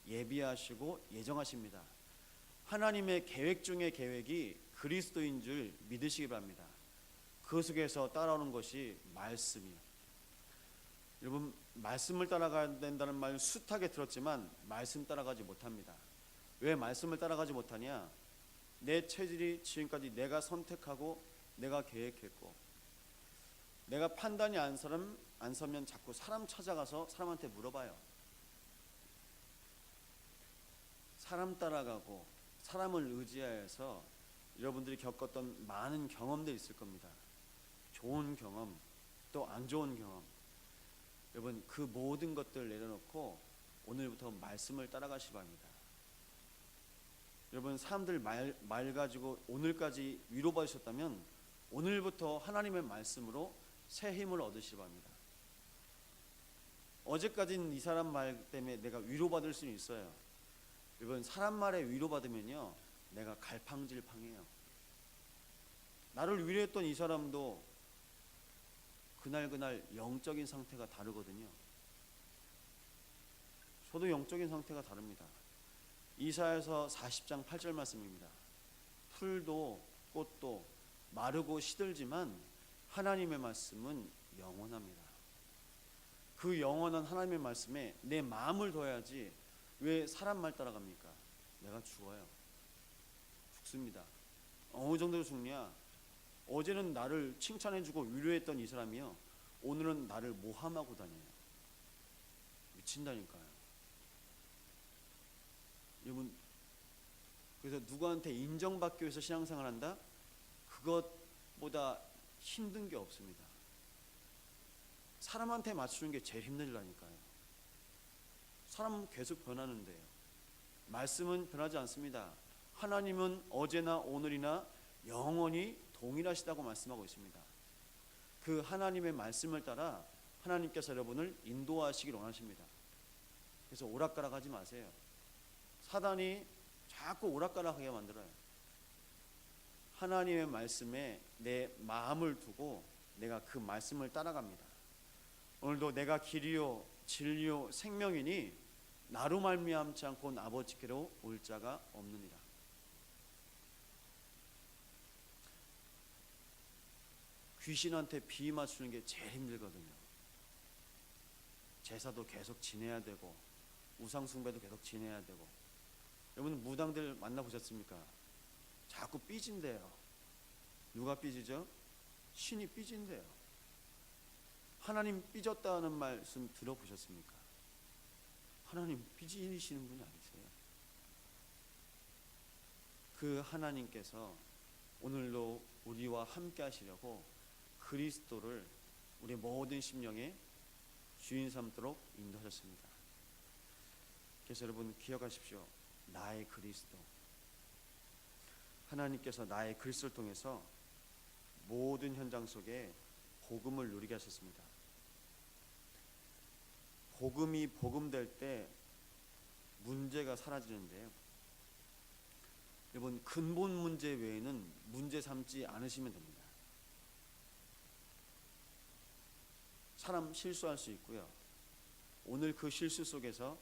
예비하시고 예정하십니다. 하나님의 계획 중의 계획이 그리스도인 줄 믿으시기 바랍니다. 그 속에서 따라오는 것이 말씀이요. 여러분, 말씀을 따라가야 된다는 말 숱하게 들었지만 말씀 따라가지 못합니다. 왜 말씀을 따라가지 못하냐? 내 체질이 지금까지 내가 선택하고 내가 계획했고, 내가 판단이 안 서면 자꾸 사람 찾아가서 사람한테 물어봐요. 사람 따라가고 사람을 의지하여서 여러분들이 겪었던 많은 경험들이 있을 겁니다. 좋은 경험, 또 안 좋은 경험. 여러분, 그 모든 것들을 내려놓고 오늘부터 말씀을 따라가시기 바랍니다. 여러분, 사람들 말 가지고 오늘까지 위로받으셨다면 오늘부터 하나님의 말씀으로 새 힘을 얻으시기 바랍니다. 어제까지는 이 사람 말 때문에 내가 위로받을 수는 있어요. 여러분, 사람 말에 위로받으면요, 내가 갈팡질팡해요. 나를 위로했던 이 사람도 그날 영적인 상태가 다르거든요. 저도 영적인 상태가 다릅니다. 이사야서 40장 8절 말씀입니다. 풀도 꽃도 마르고 시들지만 하나님의 말씀은 영원합니다. 그 영원한 하나님의 말씀에 내 마음을 둬야지 왜 사람 말 따라갑니까? 내가 죽어요. 죽습니다. 어느 정도로 죽냐? 어제는 나를 칭찬해주고 위로했던 이 사람이요, 오늘은 나를 모함하고 다녀요. 미친다니까요. 여러분, 그래서 누구한테 인정받기 위해서 신앙생활을 한다? 그것보다 힘든 게 없습니다. 사람한테 맞추는 게 제일 힘들다니까요. 사람은 계속 변하는데요. 말씀은 변하지 않습니다. 하나님은 어제나 오늘이나 영원히 동일하시다고 말씀하고 있습니다. 그 하나님의 말씀을 따라 하나님께서 여러분을 인도하시길 원하십니다. 그래서 오락가락하지 마세요. 사단이 자꾸 오락가락하게 만들어요. 하나님의 말씀에 내 마음을 두고 내가 그 말씀을 따라갑니다. 오늘도 내가 길이요 진리요 생명이니 나로 말미암지 않고 아버지께로 올 자가 없느니라. 귀신한테 비 맞추는 게 제일 힘들거든요. 제사도 계속 지내야 되고 우상 숭배도 계속 지내야 되고. 여러분, 무당들 만나보셨습니까? 자꾸 삐진대요. 누가 삐지죠? 신이 삐진대요. 하나님 삐졌다는 말씀 들어보셨습니까? 하나님 삐지시는 분이 아니세요. 그 하나님께서 오늘도 우리와 함께 하시려고 그리스도를 우리 모든 심령의 주인 삼도록 인도하셨습니다. 그래서 여러분 기억하십시오. 나의 그리스도. 하나님께서 나의 그리스도를 통해서 모든 현장 속에 복음을 누리게 하셨습니다. 복음이 복음될 때 문제가 사라지는데요. 여러분, 근본 문제 외에는 문제 삼지 않으시면 됩니다. 사람 실수할 수 있고요. 오늘 그 실수 속에서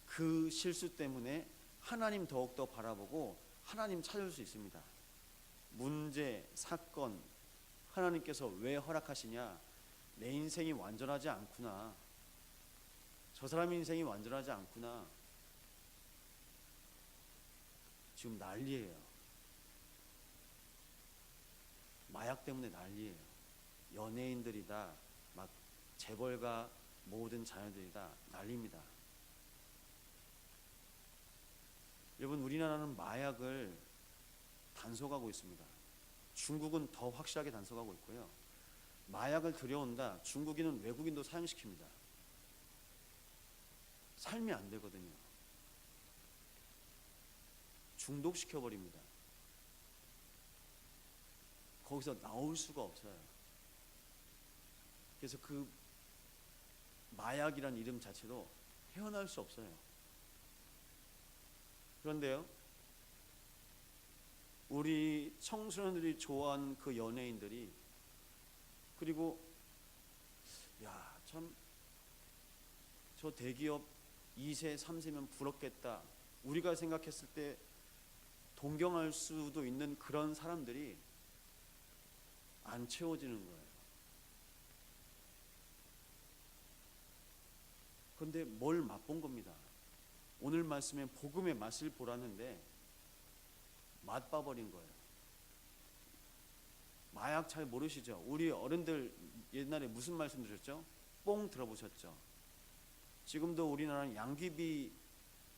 그 실수 때문에 하나님 더욱더 바라보고 하나님 찾을 수 있습니다. 문제, 사건, 하나님께서 왜 허락하시냐? 내 인생이 완전하지 않구나. 저 사람 인생이 완전하지 않구나. 지금 난리예요. 마약 때문에 난리예요. 연예인들이다, 막 재벌가 모든 자녀들이다, 난리입니다. 여러분, 우리나라는 마약을 단속하고 있습니다. 중국은 더 확실하게 단속하고 있고요. 마약을 들여온다, 중국인은 외국인도 사용시킵니다. 삶이 안 되거든요. 중독시켜버립니다. 거기서 나올 수가 없어요. 그래서 그 마약이란 이름 자체로 헤어나올 수 없어요. 그런데요, 우리 청소년들이 좋아하는 그 연예인들이, 그리고 야, 참 저 대기업 2세, 3세면 부럽겠다. 우리가 생각했을 때 동경할 수도 있는 그런 사람들이 안 채워지는 거예요. 그런데 뭘 맛본 겁니다. 오늘 말씀에 복음의 맛을 보라는데 맛봐버린 거예요. 마약 잘 모르시죠? 우리 어른들 옛날에 무슨 말씀 드렸죠? 뽕 들어보셨죠? 지금도 우리나라는 양귀비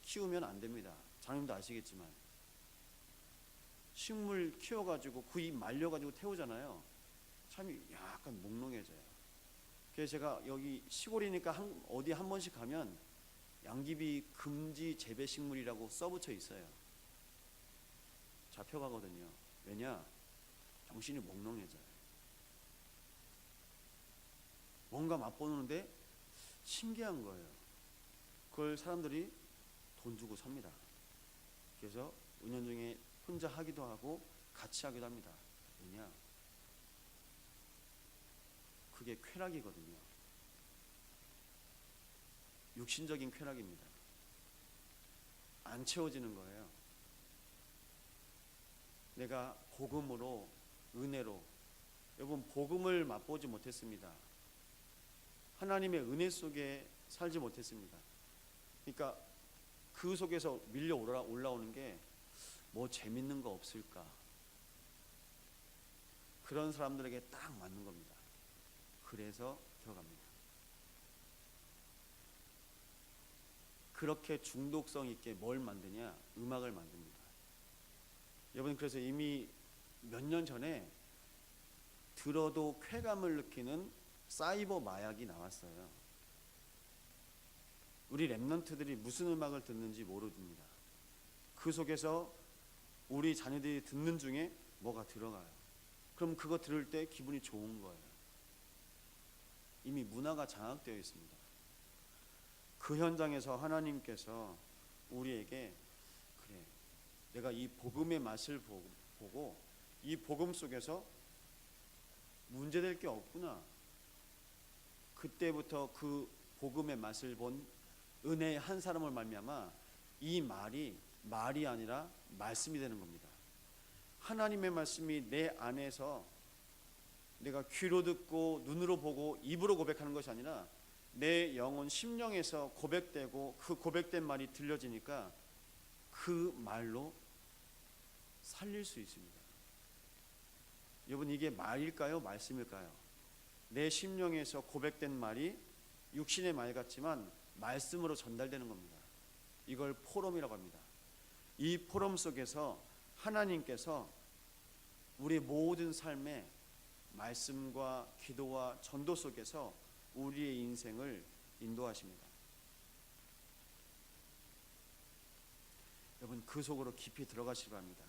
키우면 안 됩니다. 장님도 아시겠지만 식물 키워가지고 그 잎 말려가지고 태우잖아요. 참 약간 몽롱해져요. 그래서 제가 여기 시골이니까 어디 한 번씩 가면 양귀비 금지 재배 식물이라고 써붙여 있어요. 잡혀가거든요. 왜냐? 정신이 몽롱해져요. 뭔가 맛보는데 신기한 거예요. 그걸 사람들이 돈 주고 삽니다. 그래서 은연중에 혼자 하기도 하고 같이 하기도 합니다. 왜냐? 그게 쾌락이거든요. 육신적인 쾌락입니다. 안 채워지는 거예요. 내가 복음으로, 은혜로, 여러분 복음을 맛보지 못했습니다. 하나님의 은혜 속에 살지 못했습니다. 그러니까 그 속에서 밀려 올라오는 게 뭐 재밌는 거 없을까? 그런 사람들에게 딱 맞는 겁니다. 그래서 들어갑니다. 그렇게 중독성 있게 뭘 만드냐? 음악을 만듭니다. 여러분, 그래서 이미 몇 년 전에 들어도 쾌감을 느끼는 사이버 마약이 나왔어요. 우리 랩런트들이 무슨 음악을 듣는지 모릅니다. 그 속에서 우리 자녀들이 듣는 중에 뭐가 들어가요. 그럼 그거 들을 때 기분이 좋은 거예요. 이미 문화가 장악되어 있습니다. 그 현장에서 하나님께서 우리에게 그래, 내가 이 복음의 맛을 보고 이 복음 속에서 문제될 게 없구나. 그때부터 그 복음의 맛을 본 은혜의 한 사람을 말미암아 이 말이 아니라 말씀이 되는 겁니다. 하나님의 말씀이 내 안에서 내가 귀로 듣고 눈으로 보고 입으로 고백하는 것이 아니라 내 영혼 심령에서 고백되고 그 고백된 말이 들려지니까 그 말로 살릴 수 있습니다. 여러분, 이게 말일까요? 말씀일까요? 내 심령에서 고백된 말이 육신의 말 같지만 말씀으로 전달되는 겁니다. 이걸 포럼이라고 합니다. 이 포럼 속에서 하나님께서 우리 모든 삶에 말씀과 기도와 전도 속에서 우리의 인생을 인도하십니다. 여러분, 그 속으로 깊이 들어가시기 바랍니다.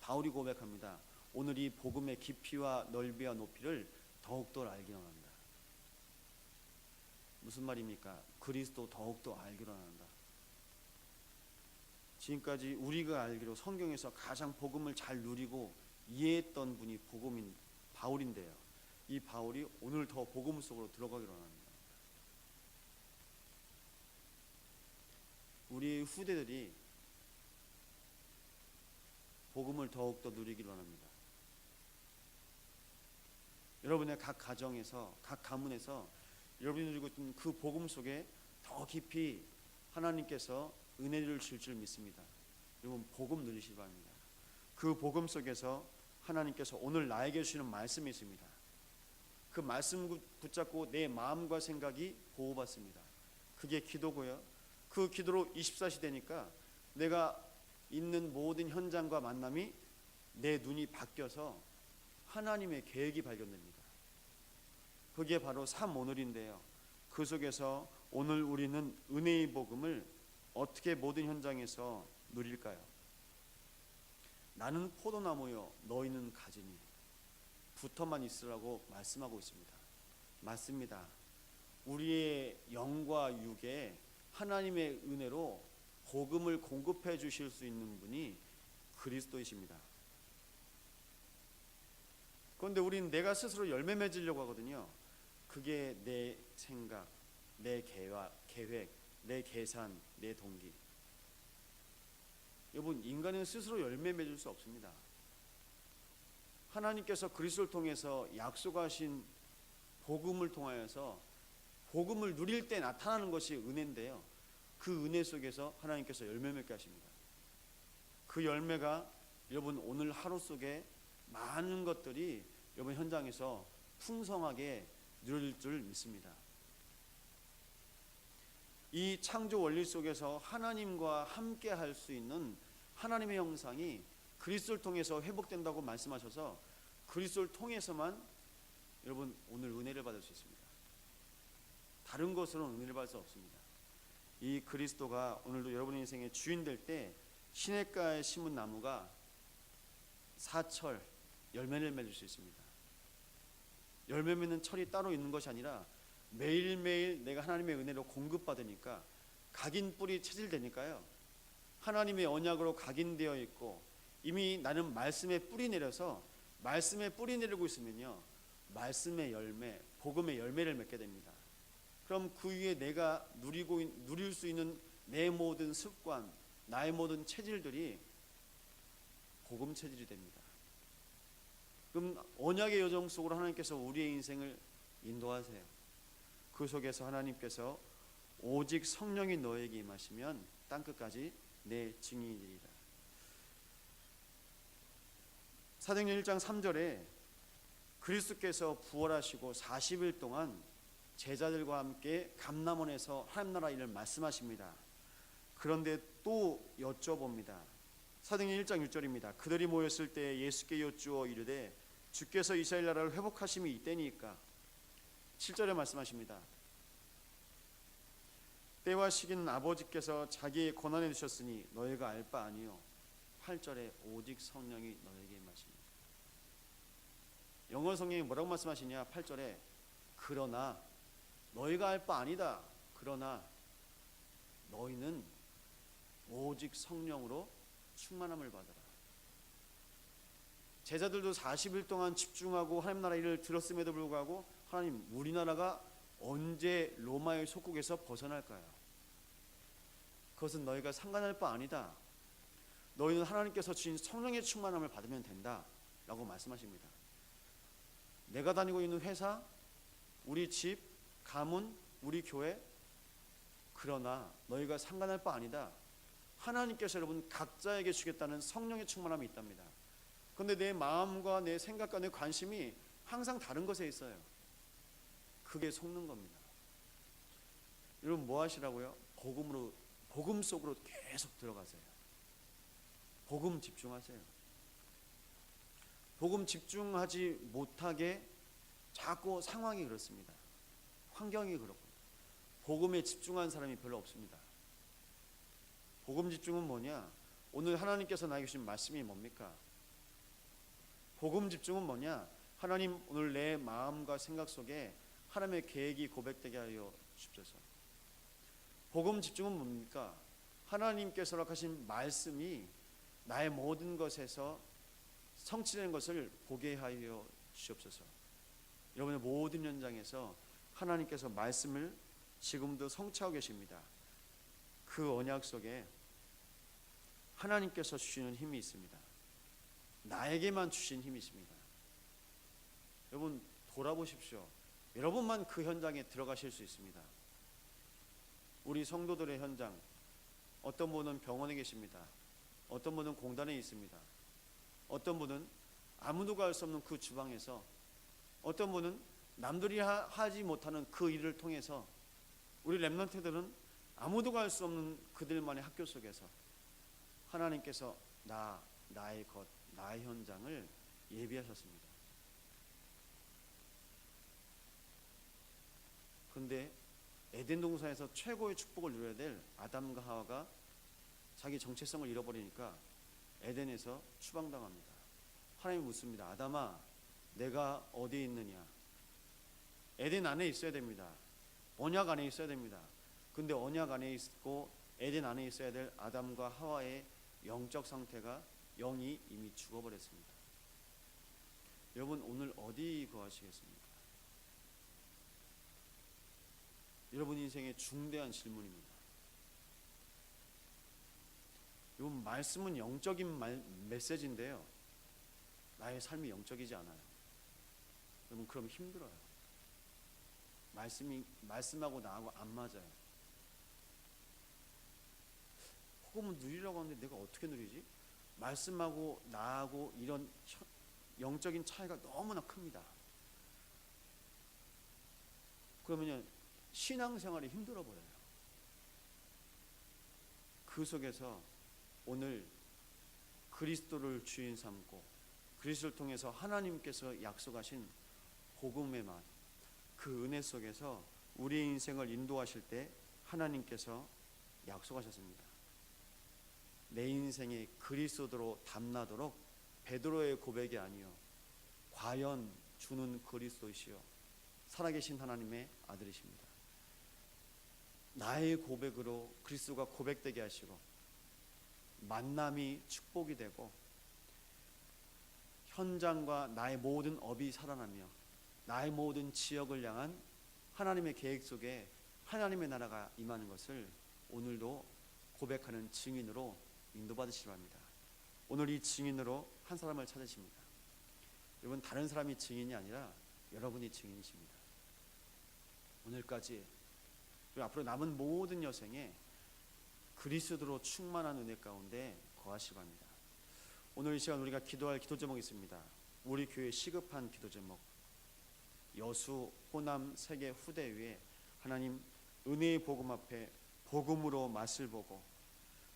바울이 고백합니다. 오늘 이 복음의 깊이와 넓이와 높이를 더욱더 알기로 합니다. 무슨 말입니까? 그리스도 더욱더 알기로 한다. 지금까지 우리가 알기로 성경에서 가장 복음을 잘 누리고 이해했던 분이 복음인 바울인데요. 이 바울이 오늘 더 복음 속으로 들어가기로 합니다. 우리 후대들이 복음을 더욱더 누리기로 합니다. 여러분의 각 가정에서, 각 가문에서 여러분이 누리고 있는 그 복음 속에 더 깊이 하나님께서 은혜를 줄 줄 믿습니다. 여러분, 복음 누리시기 바랍니다. 그 복음 속에서 하나님께서 오늘 나에게 주시는 말씀이 있습니다. 그 말씀 붙잡고 내 마음과 생각이 보호받습니다. 그게 기도고요. 그 기도로 24시 되니까 내가 있는 모든 현장과 만남이 내 눈이 바뀌어서 하나님의 계획이 발견됩니다. 그게 바로 오늘인데요. 그 속에서 오늘 우리는 은혜의 복음을 어떻게 모든 현장에서 누릴까요? 나는 포도나무요 너희는 가지니 붙어만 있으라고 말씀하고 있습니다. 맞습니다. 우리의 영과 육에 하나님의 은혜로 복음을 공급해 주실 수 있는 분이 그리스도이십니다. 그런데 우리는 내가 스스로 열매 맺으려고 하거든요. 그게 내 생각, 내 계획, 내 계산, 내 동기. 여러분, 인간은 스스로 열매 맺을 수 없습니다. 하나님께서 그리스도를 통해서 약속하신 복음을 통하여서 복음을 누릴 때 나타나는 것이 은혜인데요, 그 은혜 속에서 하나님께서 열매 맺게 하십니다. 그 열매가 여러분 오늘 하루 속에 많은 것들이 여러분 현장에서 풍성하게 누릴 줄 믿습니다. 이 창조 원리 속에서 하나님과 함께 할 수 있는 하나님의 형상이 그리스도를 통해서 회복된다고 말씀하셔서 그리스도를 통해서만 여러분 오늘 은혜를 받을 수 있습니다. 다른 것으로는 은혜를 받을 수 없습니다. 이 그리스도가 오늘도 여러분의 인생의 주인 될 때 시냇가에 심은 나무가 사철 열매를 맺을 수 있습니다. 열매 맺는 철이 따로 있는 것이 아니라 매일매일 내가 하나님의 은혜로 공급받으니까 각인 뿌리 체질되니까요, 하나님의 언약으로 각인되어 있고 이미 나는 말씀에 뿌리 내려서 말씀에 뿌리 내리고 있으면요, 말씀의 열매, 복음의 열매를 맺게 됩니다. 그럼 그 위에 내가 누릴 수 있는 내 모든 습관, 나의 모든 체질들이 복음 체질이 됩니다. 그럼 언약의 여정 속으로 하나님께서 우리의 인생을 인도하세요. 그 속에서 하나님께서 오직 성령이 너에게 임하시면 땅끝까지 내 증인이 되리라. 사도행전 1장 3절에 그리스도께서 부활하시고 40일 동안 제자들과 함께 감람원에서 하나님 나라 일을 말씀하십니다. 그런데 또 여쭤봅니다. 사도행전 1장 6절입니다. 그들이 모였을 때 예수께 여쭈어 이르되 주께서 이스라엘 나라를 회복하심이 이때니까. 7절에 말씀하십니다. 때와 시기는 아버지께서 자기의 권한에 두셨으니 너희가 알 바 아니요. 8절에 오직 성령이 너에게 임하십니다. 영어 성경이 뭐라고 말씀하시냐? 8절에 그러나 너희가 알 바 아니다. 그러나 너희는 오직 성령으로 충만함을 받아라. 제자들도 40일 동안 집중하고 하나님 나라 일을 들었음에도 불구하고 하나님, 우리나라가 언제 로마의 속국에서 벗어날까요? 그것은 너희가 상관할 바 아니다. 너희는 하나님께서 주신 성령의 충만함을 받으면 된다 라고 말씀하십니다. 내가 다니고 있는 회사, 우리 집, 가문, 우리 교회, 그러나 너희가 상관할 바 아니다. 하나님께서 여러분 각자에게 주겠다는 성령의 충만함이 있답니다. 그런데 내 마음과 내 생각과 내 관심이 항상 다른 것에 있어요. 그게 속는 겁니다. 여러분 뭐 하시라고요? 복음 속으로 계속 들어가세요. 복음 집중하세요. 복음 집중하지 못하게 자꾸 상황이 그렇습니다. 환경이 그렇고 복음에 집중한 사람이 별로 없습니다. 복음 집중은 뭐냐? 오늘 하나님께서 나에게 주신 말씀이 뭡니까? 복음 집중은 뭐냐? 하나님, 오늘 내 마음과 생각 속에 하나님의 계획이 고백되게 하여 주옵소서. 복음 집중은 뭡니까? 하나님께서 허락하신 말씀이 나의 모든 것에서 성취되는 것을 보게 하여 주옵소서. 여러분의 모든 현장에서 하나님께서 말씀을 지금도 성취하고 계십니다. 그 언약 속에 하나님께서 주시는 힘이 있습니다. 나에게만 주신 힘이 있습니다. 여러분 돌아보십시오. 여러분만 그 현장에 들어가실 수 있습니다. 우리 성도들의 현장, 어떤 분은 병원에 계십니다. 어떤 분은 공단에 있습니다. 어떤 분은 아무도 갈 수 없는 그 주방에서, 어떤 분은 남들이 하지 못하는 그 일을 통해서, 우리 렘넌트들은 아무도 갈 수 없는 그들만의 학교 속에서 하나님께서 나의 것, 나의 현장을 예비하셨습니다. 그런데 에덴 동산에서 최고의 축복을 누려야 될 아담과 하와가 자기 정체성을 잃어버리니까 에덴에서 추방당합니다. 하나님이 묻습니다. 아담아, 내가 어디에 있느냐? 에덴 안에 있어야 됩니다. 언약 안에 있어야 됩니다. 근데 언약 안에 있고 에덴 안에 있어야 될 아담과 하와의 영적 상태가 영이 이미 죽어버렸습니다. 여러분 오늘 어디 거하시겠습니까? 여러분 인생의 중대한 질문입니다. 이 말씀은 영적인 메시지인데요. 나의 삶이 영적이지 않아요. 여러분 그러면 힘들어요. 말씀하고 나하고 안 맞아요. 복음은 누리려고 하는데 내가 어떻게 누리지? 말씀하고 나하고 이런 영적인 차이가 너무나 큽니다. 그러면 신앙생활이 힘들어 버려요. 그 속에서 오늘 그리스도를 주인 삼고 그리스도를 통해서 하나님께서 약속하신 복음의 맛, 그 은혜 속에서 우리의 인생을 인도하실 때 하나님께서 약속하셨습니다. 내 인생이 그리스도로 담나도록 베드로의 고백이 아니요 과연 주는 그리스도이시요 살아계신 하나님의 아들이십니다. 나의 고백으로 그리스도가 고백되게 하시고 만남이 축복이 되고 현장과 나의 모든 업이 살아나며 나의 모든 지역을 향한 하나님의 계획 속에 하나님의 나라가 임하는 것을 오늘도 고백하는 증인으로 인도받으시기 바랍니다. 오늘 이 증인으로 한 사람을 찾으십니다. 여러분 다른 사람이 증인이 아니라 여러분이 증인이십니다. 오늘까지 그리고 앞으로 남은 모든 여생에 그리스도로 충만한 은혜 가운데 거하시기 바랍니다. 오늘 이 시간 우리가 기도할 기도 제목이 있습니다. 우리 교회 시급한 기도 제목, 여수 호남 세계 후대 위에 하나님 은혜의 복음 앞에 복음으로 맛을 보고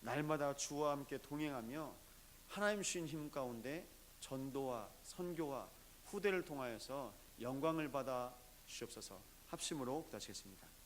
날마다 주와 함께 동행하며 하나님 주신 힘 가운데 전도와 선교와 후대를 통하여서 영광을 받아 주시옵소서. 합심으로 기도하시겠습니다.